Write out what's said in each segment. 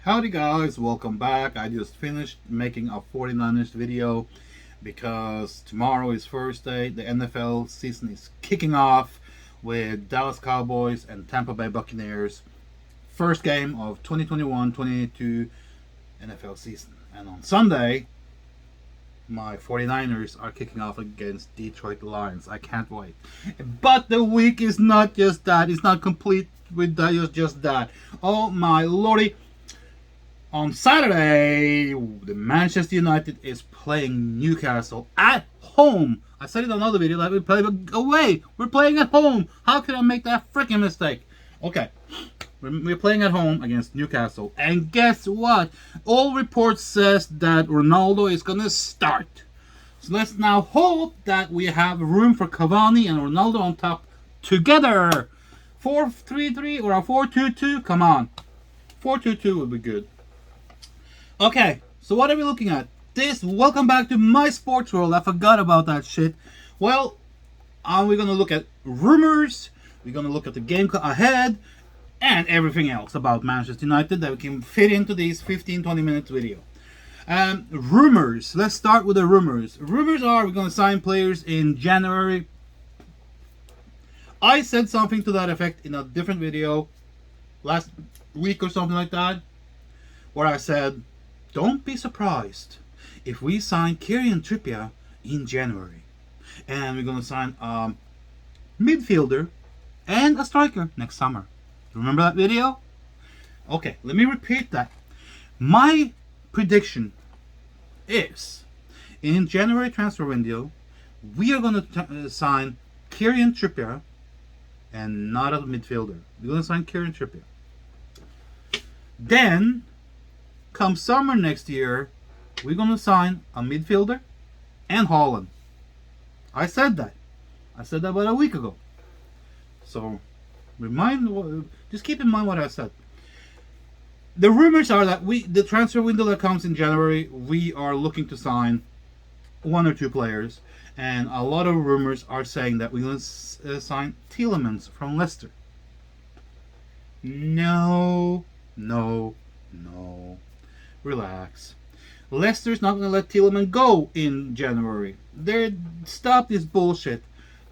Howdy guys, welcome back. I just finished making a 49ers video because tomorrow is Thursday. The NFL season is kicking off with Dallas Cowboys and Tampa Bay Buccaneers. First game of 2021-22 NFL season. And on Sunday, my 49ers are kicking off against Detroit Lions. I can't wait. But the week is not just that. It's not complete with just that. Oh my lordy. On Saturday, the Manchester United is playing Newcastle at home. I said it in another video that we play away. We're playing at home. How could I make that freaking mistake? Okay, we're playing at home against Newcastle. And guess what? All reports says that Ronaldo is going to start. So let's now hope that we have room for Cavani and Ronaldo on top together. 4-3-3 or a 4-2-2? Come on. 4-2-2 would be good. Okay, so what are we looking at? Welcome back to my sports world. I forgot about that shit. Well, we're going to look at rumors. We're going to look at the game ahead. And everything else about Manchester United that we can fit into this 15-20 minutes video. Rumors. Let's start with the rumors. Rumors are we're going to sign players in January. I said something to that effect in a different video last week or something like that, where I said, don't be surprised if we sign Kieran Trippier in January. And we're going to sign a midfielder and a striker next summer. Remember that video? Okay, let me repeat that. My prediction is in January transfer window, we are going to sign Kieran Trippier and not a midfielder. We're going to sign Kieran Trippier. Then, come summer next year, we're going to sign a midfielder and Haaland. I said that. I said that about a week ago. So, just keep in mind what I said. The rumors are that the transfer window that comes in January, we are looking to sign one or two players. And a lot of rumors are saying that we're going to sign Tielemans from Leicester. No. Relax. Leicester's not going to let Tielemans go in January. Stop this bullshit.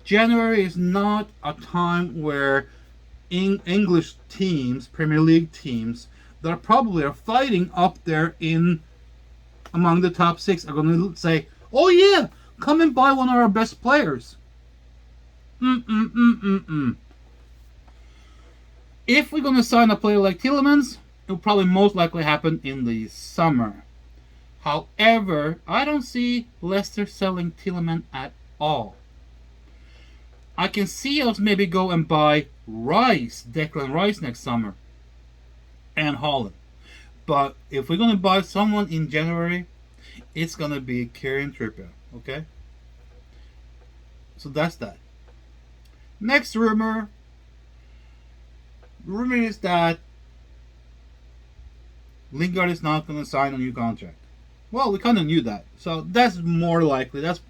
January is not a time where English teams, Premier League teams, that probably are fighting up there among the top six are going to say, oh yeah, come and buy one of our best players. If we're going to sign a player like Tielemans, it will probably most likely happen in the summer. However, I don't see Leicester selling Tielemans at all. I can see us maybe go and buy Declan Rice next summer, and Haaland. But if we're going to buy someone in January, it's going to be Kieran Trippier, okay? So that's that. Next rumor. The rumor is that Lingard is not going to sign a new contract. Well, we kind of knew that, so that's more likely. That's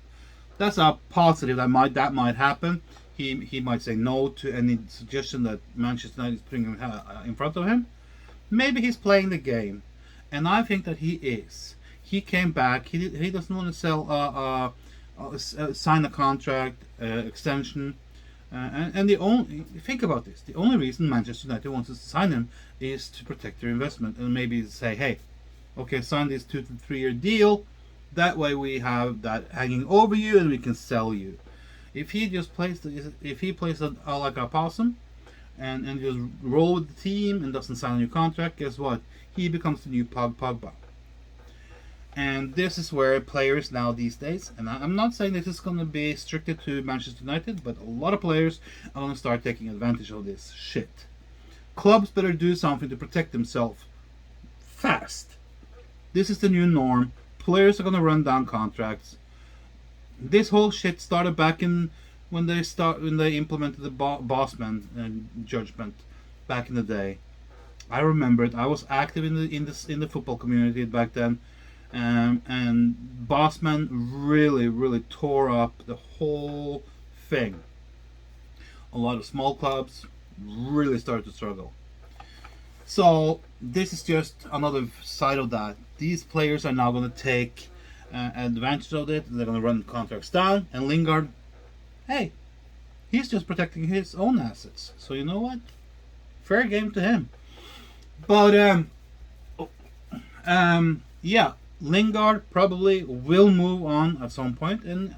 a positive that might happen. He might say no to any suggestion that Manchester United is putting in front of him. Maybe he's playing the game, and I think that he is. He came back. He doesn't want to sign a contract extension. And think about this. The only reason Manchester United wants to sign him is to protect their investment and maybe say, hey, okay, sign this 2 to 3 year deal. That way we have that hanging over you and we can sell you. If he plays like a possum and just roll with the team and doesn't sign a new contract, guess what? He becomes the new Pogba. And this is where players now these days, and I'm not saying this is going to be restricted to Manchester United, but a lot of players are going to start taking advantage of this shit. Clubs better do something to protect themselves fast. This is the new norm. Players are going to run down contracts. This whole shit started back in when they implemented the Bossman judgment back in the day. I remember it. I was active in the football community back then. And Bossman really tore up the whole thing. A lot of small clubs really started to struggle. So this is just another side of that. These players are now going to take advantage of it. They're going to run contracts down. And Lingard, hey, he's just protecting his own assets. So you know what? Fair game to him. But yeah, Lingard probably will move on at some point, and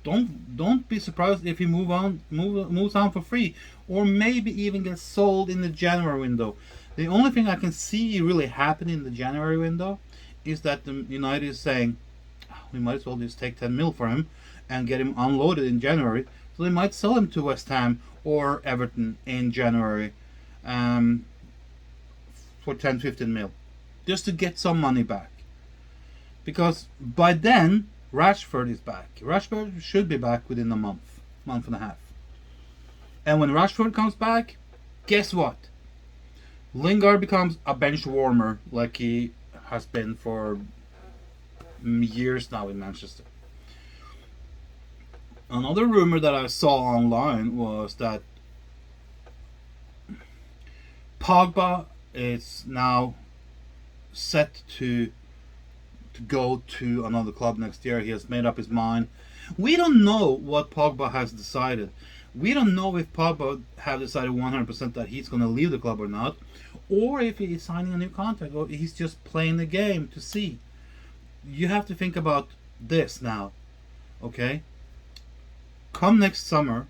don't be surprised if he moves on for free, or maybe even gets sold in the January window. The only thing I can see really happening in the January window is that the United is saying, we might as well just take 10 mil for him and get him unloaded in January. So they might sell him to West Ham or Everton in January for 10-15 mil, just to get some money back. Because by then, Rashford is back. Rashford should be back within a month and a half. And when Rashford comes back, guess what? Lingard becomes a bench warmer like he has been for years now in Manchester. Another rumor that I saw online was that Pogba is now set to go to another club next year. He has made up his mind. We don't know what Pogba has decided. We don't know if Pogba have decided 100% that he's going to leave the club or not, or if he's signing a new contract, or he's just playing the game to see. You have to think about this now, okay? Come next summer,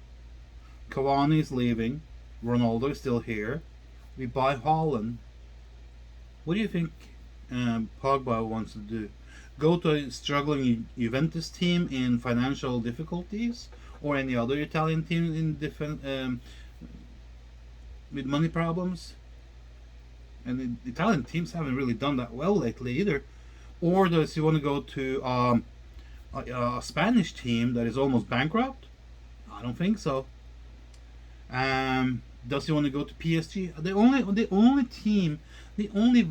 Cavani is leaving, Ronaldo is still here, we buy Haaland. What do you think Pogba wants to do? Go to a struggling Juventus team in financial difficulties, or any other Italian team in different with money problems? And the Italian teams haven't really done that well lately either. Or does he want to go to a Spanish team that is almost bankrupt? I don't think so. Does he want to go to PSG? The only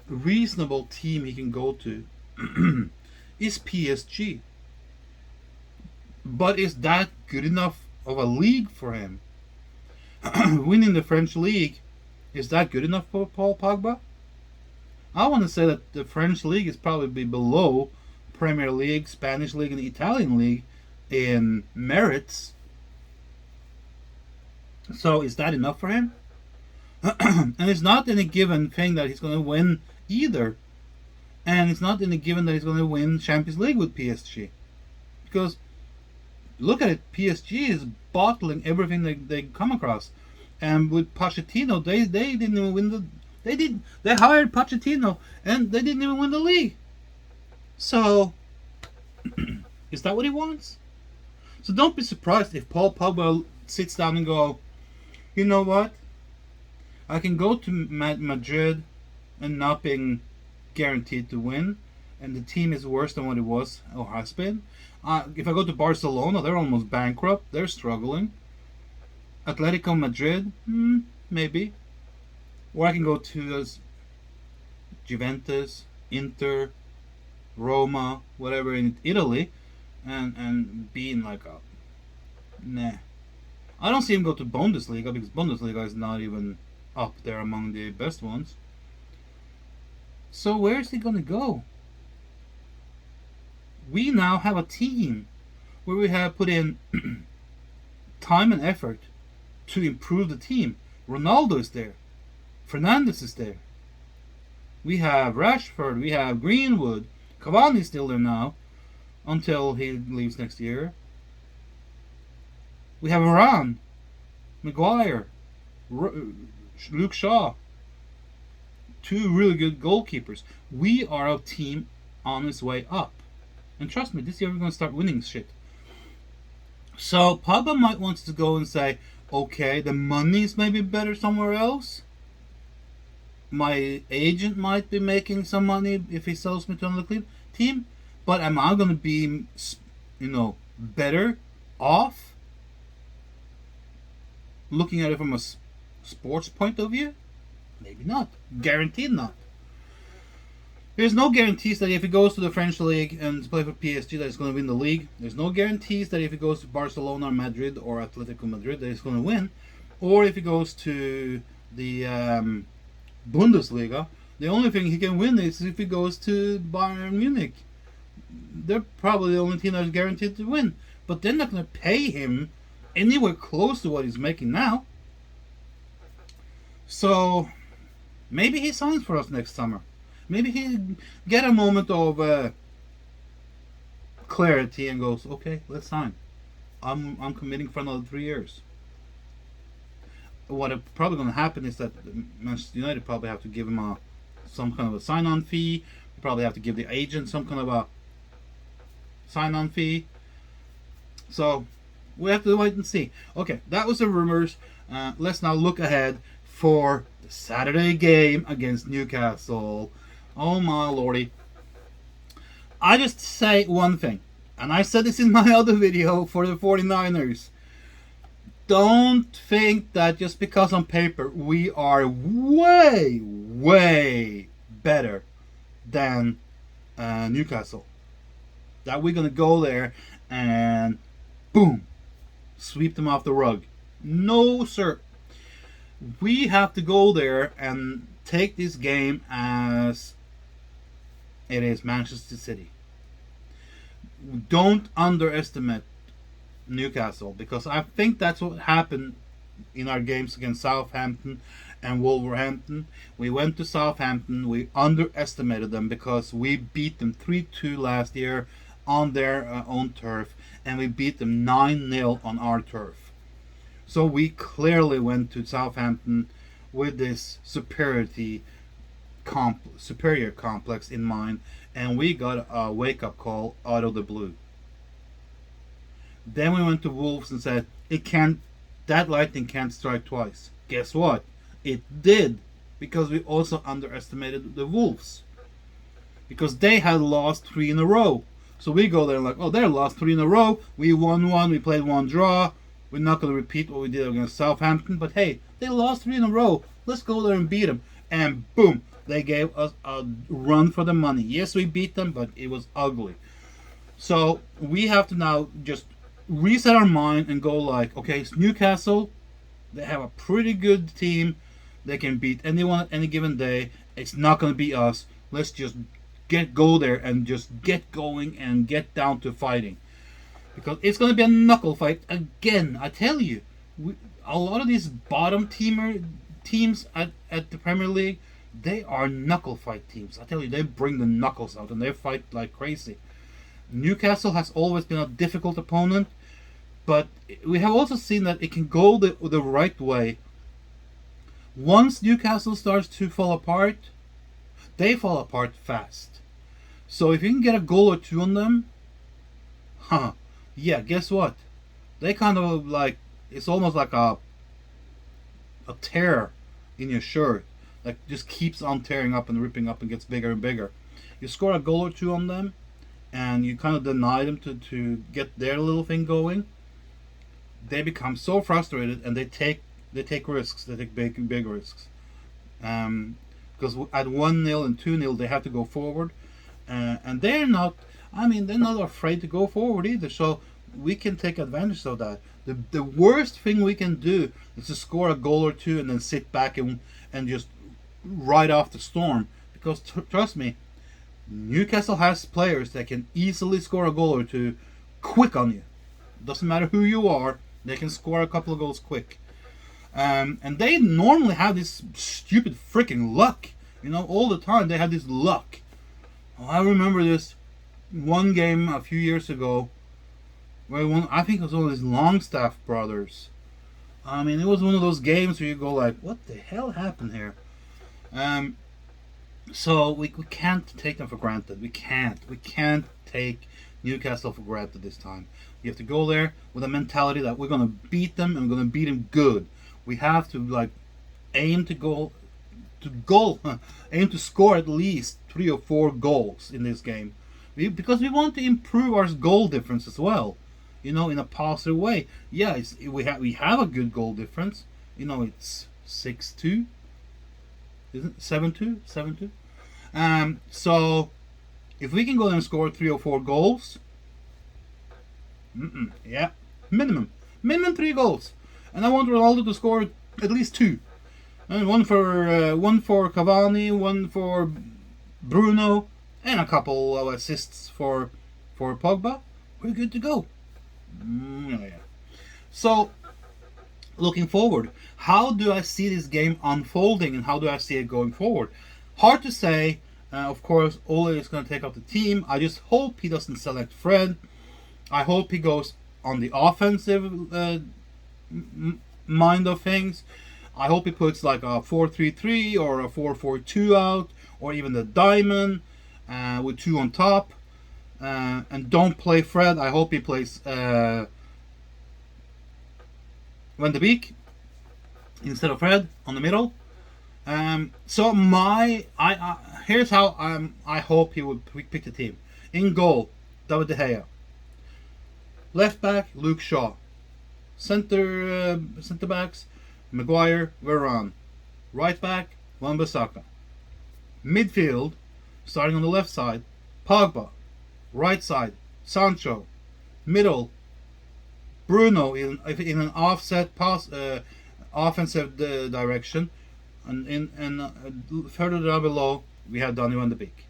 reasonable team he can go to is PSG. But is that good enough of a league for him? Winning the French league, is that good enough for Paul Pogba? I want to say that the French league is probably below Premier League, Spanish league, and Italian league in merits. So is that enough for him? And it's not any given thing that he's going to win either. And it's not any given that he's going to win Champions League with PSG. Because look at it, PSG is bottling everything they come across. And with Pochettino, they didn't even win they hired Pochettino and they didn't even win the league. So is that what he wants? So don't be surprised if Paul Pogba sits down and go, you know what? I can go to Madrid and not being guaranteed to win, and the team is worse than what it was or has been. If I go to Barcelona, they're almost bankrupt. They're struggling. Atletico Madrid, maybe. Or I can go to Juventus, Inter, Roma, whatever in Italy, and be in like a nah. I don't see him go to Bundesliga because Bundesliga is not even up there among the best ones. So where is he gonna go? We now have a team where we have put in time and effort to improve the team. Ronaldo is there. Fernandes is there. We have Rashford. We have Greenwood. Cavani is still there now until he leaves next year. We have Varane, Maguire, Luke Shaw. Two really good goalkeepers. We are a team on its way up. And trust me, this year we're going to start winning shit. So Pogba might want to go and say, okay, the money's maybe better somewhere else. My agent might be making some money if he sells me to another team. But am I going to be, better off? Looking at it from a sports point of view? Maybe not. Guaranteed not. There's no guarantees that if he goes to the French league and play for PSG that he's going to win the league. There's no guarantees that if he goes to Barcelona, Madrid, or Atletico Madrid that he's going to win. Or if he goes to the Bundesliga. The only thing he can win is if he goes to Bayern Munich. They're probably the only team that's guaranteed to win. But they're not going to pay him anywhere close to what he's making now. So maybe he signs for us next summer. Maybe he get a moment of clarity and goes, okay, let's sign. I'm committing for another 3 years. What is probably going to happen is that Manchester United probably have to give him some kind of a sign-on fee. You probably have to give the agent some kind of a sign-on fee. So we have to wait and see. Okay, that was the rumors. Let's now look ahead for the Saturday game against Newcastle. Oh my lordy. I just say one thing, and I said this in my other video for the 49ers. Don't think that just because on paper we are way, way better than Newcastle, that we're going to go there and boom, sweep them off the rug. No, sir. We have to go there and take this game as it is Manchester City. Don't underestimate Newcastle, because I think that's what happened in our games against Southampton and Wolverhampton. We went to Southampton, we underestimated them because we beat them 3-2 last year on their own turf, and we beat them 9-0 on our turf. So we clearly went to Southampton with this superior complex in mind, and we got a wake-up call out of the blue. Then we went to Wolves and said, that lightning can't strike twice. Guess what? It did, because we also underestimated the Wolves. Because they had lost 3 in a row. So we go there and like, oh, they lost 3 in a row. We won 1, we played 1 draw. We're not going to repeat what we did against Southampton. But hey, they lost 3 in a row. Let's go there and beat them. And boom, they gave us a run for the money. Yes, we beat them, but it was ugly. So we have to now just reset our mind and go like, okay, it's Newcastle. They have a pretty good team. They can beat anyone at any given day. It's not going to be us. Let's just go there and just get going and get down to fighting. Because it's going to be a knuckle fight again. I tell you, a lot of these bottom teams at the Premier League, they are knuckle fight teams. I tell you, they bring the knuckles out and they fight like crazy. Newcastle has always been a difficult opponent, but we have also seen that it can go the right way. Once Newcastle starts to fall apart, they fall apart fast. So if you can get a goal or 2 on them, yeah, guess what? They kind of like, it's almost like a tear in your shirt. Like just keeps on tearing up and ripping up and gets bigger and bigger. You score a goal or 2 on them, and you kind of deny them to get their little thing going. They become so frustrated and they take risks. They take big risks. Because at 1-0 and 2-0 they have to go forward, and they're not afraid to go forward either. So we can take advantage of that. The worst thing we can do is to score a goal or 2 and then sit back and just ride off the storm. Because trust me, Newcastle has players that can easily score a goal or 2 quick on you. Doesn't matter who you are, they can score a couple of goals quick. And they normally have this stupid freaking luck. All the time they have this luck. I remember this one game a few years ago where I think it was one of these Longstaff brothers. It was one of those games where you go like, what the hell happened here? So we can't take them for granted. We can't take Newcastle for granted this time. You have to go there with a mentality that we're going to beat them and we're going to beat them good. We have to aim to score at least 3 or 4 goals in this game, because we want to improve our goal difference as well, in a positive way. Yeah, we have a good goal difference. It's 6-2, isn't it? 7-2. So if we can go there and score 3 or 4 goals, minimum 3 goals. And I want Ronaldo to score at least 2. And one for Cavani, one for Bruno, and a couple of assists for Pogba. We're good to go. Yeah. So, looking forward, how do I see this game unfolding, and how do I see it going forward? Hard to say. Of course, Ole is going to take out the team. I just hope he doesn't select Fred. I hope he goes on the offensive mind of things. I hope he puts like a 4-3-3 or a 4-4-2 out, or even the diamond with two on top. And don't play Fred. I hope he plays Van de Beek instead of Fred on the middle. So here's how I hope he would pick the team. In goal, David De Gea. Left back, Luke Shaw. Center backs, Maguire, Varane. Right back, Wan-Bissaka. Midfield, starting on the left side, Pogba. Right side, Sancho. Middle, Bruno in an offset pass, offensive direction. And further down below, we have Donny van de Beek.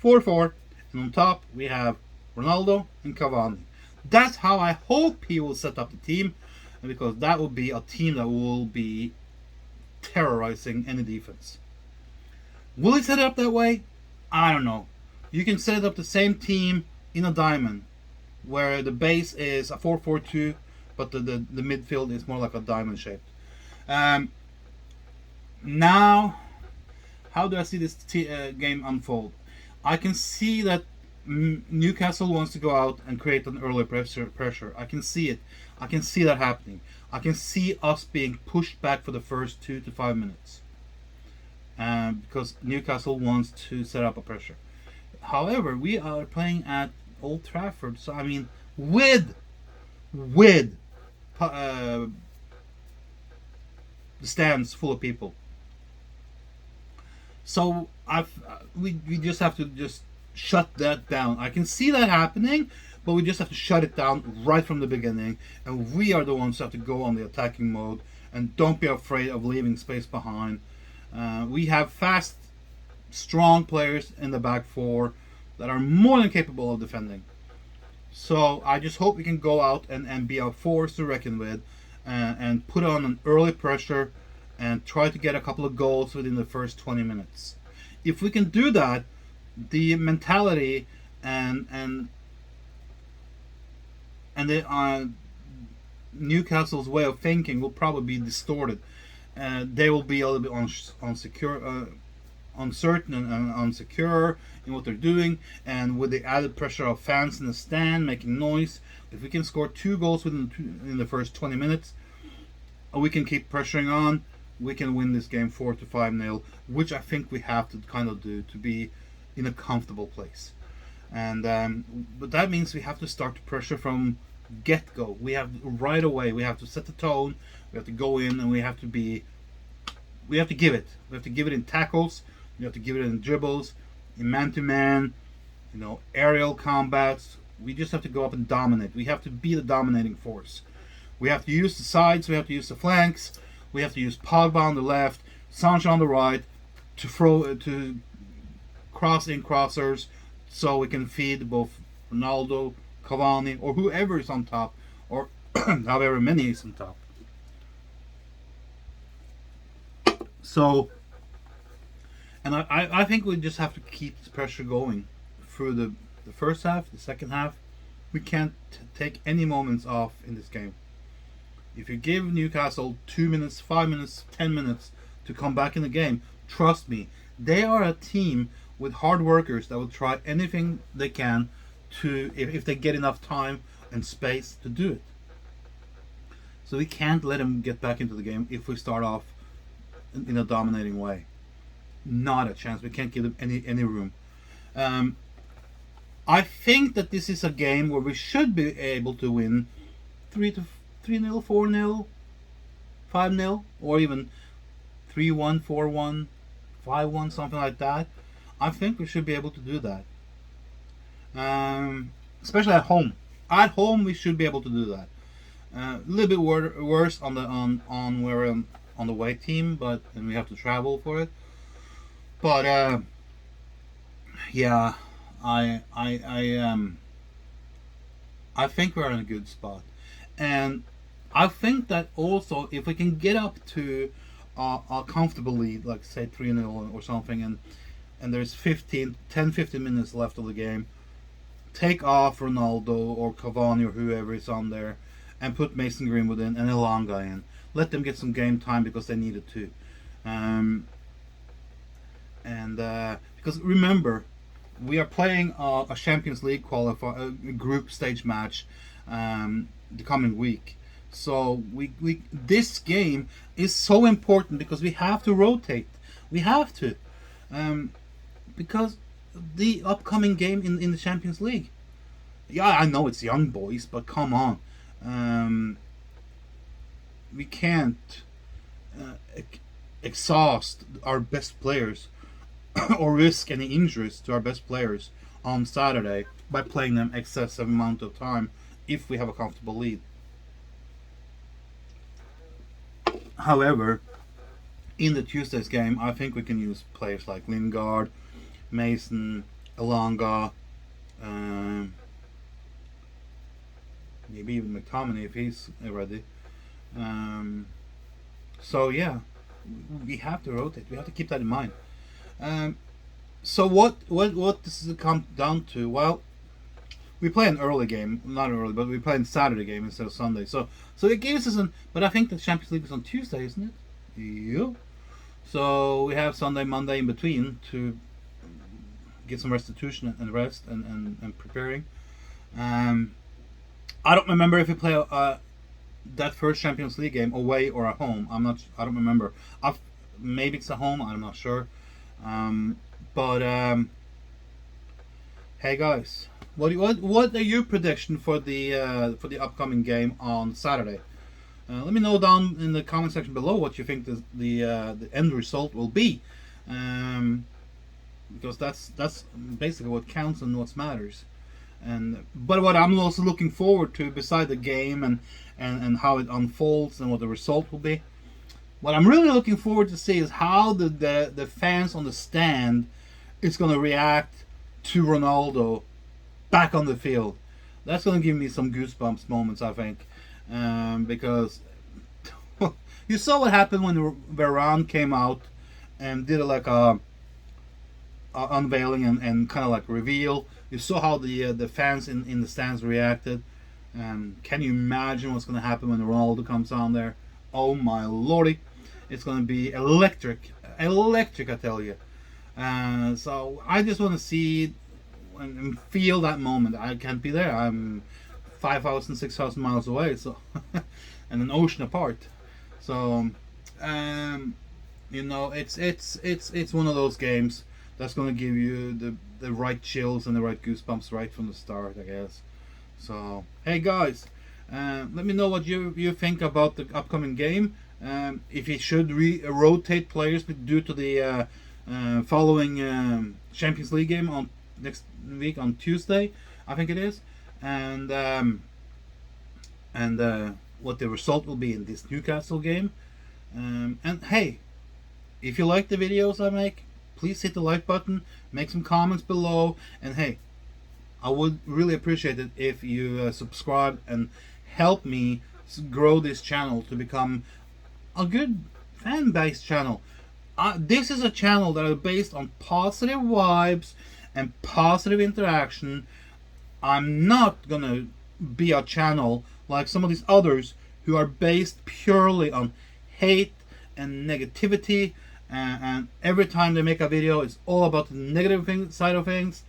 4-4. And on top, we have Ronaldo and Cavani. That's how I hope he will set up the team, because that will be a team that will be terrorizing any defense. Will he set it up that way? I don't know. You can set up the same team in a diamond, where the base is a 4-4-2, but the midfield is more like a diamond shaped. Now, how do I see this game unfold? I can see that Newcastle wants to go out and create an early pressure. I can see it. I can see that happening. I can see us being pushed back for the first 2 to 5 minutes. Because Newcastle wants to set up a pressure. However, we are playing at Old Trafford, so I mean, with the stands full of people. So we just have to just shut that down. I can see that happening, but we just have to shut it down right from the beginning. And we are the ones who have to go on the attacking mode. And don't be afraid of leaving space behind. We have fast, strong players in the back four that are more than capable of defending. So I just hope we can go out and be a force to reckon with, and put on an early pressure and try to get a couple of goals within the first 20 minutes. If we can do that, the mentality and the Newcastle's way of thinking will probably be distorted. They will be a little bit uncertain and unsecure in what they're doing, and with the added pressure of fans in the stand making noise. If we can score 2 goals in the first 20 minutes, we can keep pressuring on. We can win this game 4-5-0, which I think we have to kind of do to be in a comfortable place. And but that means we have to start to pressure from get-go. We have right away. We have to set the tone. We have to go in, and we have to give it. We have to give it in tackles. We have to give it in dribbles, in man-to-man, aerial combats. We just have to go up and dominate. We have to be the dominating force. We have to use the sides. We have to use the flanks. We have to use Pogba on the left, Sancho on the right, to cross in crossers, so we can feed both Ronaldo, Cavani, or whoever is on top, or however many is on top. So, and I think we just have to keep this pressure going through the first half, the second half. We can't take any moments off in this game. If you give Newcastle 2 minutes, 5 minutes, 10 minutes to come back in the game, trust me, they are a team with hard workers that will try anything they can to, if they get enough time and space to do it. So we can't let them get back into the game if we start off in a dominating way. Not a chance. We can't give them any room. I think that this is a game where we should be able to win 3-0, 4-0, 5-0, or even 3-1, 4-1, 5-1, something like that. I think we should be able to do that. Especially at home. At home, we should be able to do that. A little bit worse on on the way team, and we have to travel for it. But yeah, I think we're in a good spot, and I think that also if we can get up to a comfortable lead, like say 3-0 or something, and there's 15 minutes left of the game, take off Ronaldo or Cavani or whoever is on there, and put Mason Greenwood in and Elanga in. Let them get some game time because they need it too. Because remember, we are playing a Champions League group stage match the coming week. So this game is so important because we have to rotate. We have to, because the upcoming game in the Champions League. Yeah, I know it's young boys, but come on, we can't exhaust our best players or risk any injuries to our best players on Saturday by playing them excessive amount of time if we have a comfortable lead. However, in the Tuesday's game, I think we can use players like Lingard, Mason, Elanga, maybe even McTominay if he's ready. So yeah, we have to rotate. We have to keep that in mind. So what does it come down to? Well, we play an early game, not early, but we play a Saturday game instead of Sunday. So it gives us but I think the Champions League is on Tuesday, isn't it? Yeah. So we have Sunday, Monday in between to get some restitution and rest and preparing. I don't remember if we play that first Champions League game away or at home. I don't remember. Maybe it's at home. I'm not sure. But hey guys, what are your prediction for the upcoming game on Saturday? Let me know down in the comment section below what you think the end result will be, because that's basically what counts and what matters. But what I'm also looking forward to, beside the game and how it unfolds and what the result will be, what I'm really looking forward to see is how the fans on the stand is going to react to Ronaldo back on the field. That's going to give me some goosebumps moments, I think, because you saw what happened when Varane came out and did like a unveiling and kind of like reveal. You saw how the fans in the stands reacted. Can you imagine what's going to happen when Ronaldo comes on there? Oh my lordy, it's going to be electric, I tell you. So I just want to see and feel that moment. I can't be there. I'm 5,000, 6,000 miles away, so and an ocean apart. So it's one of those games that's going to give you the right chills and the right goosebumps right from the start, I guess. So hey guys, let me know what you think about the upcoming game. If you should rotate players due to the following Champions League game on next week on Tuesday, I think it is, and what the result will be in this Newcastle game. And hey, if you like the videos I make, please hit the like button, make some comments below, and hey, I would really appreciate it if you subscribe and help me grow this channel to become a good fan-based channel. This is a channel that is based on positive vibes and positive interaction. I'm not gonna be a channel like some of these others who are based purely on hate and negativity, and every time they make a video it's all about the negative side of things.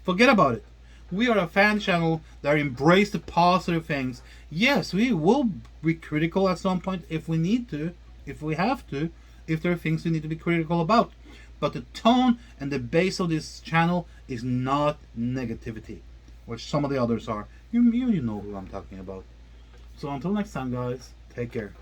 Forget about it. We are a fan channel that embrace the positive things. Yes, we will be critical at some point if we need to, if we have to, if there are things we need to be critical about. But the tone and the base of this channel is not negativity, which some of the others are. You know who I'm talking about. So until next time, guys, take care.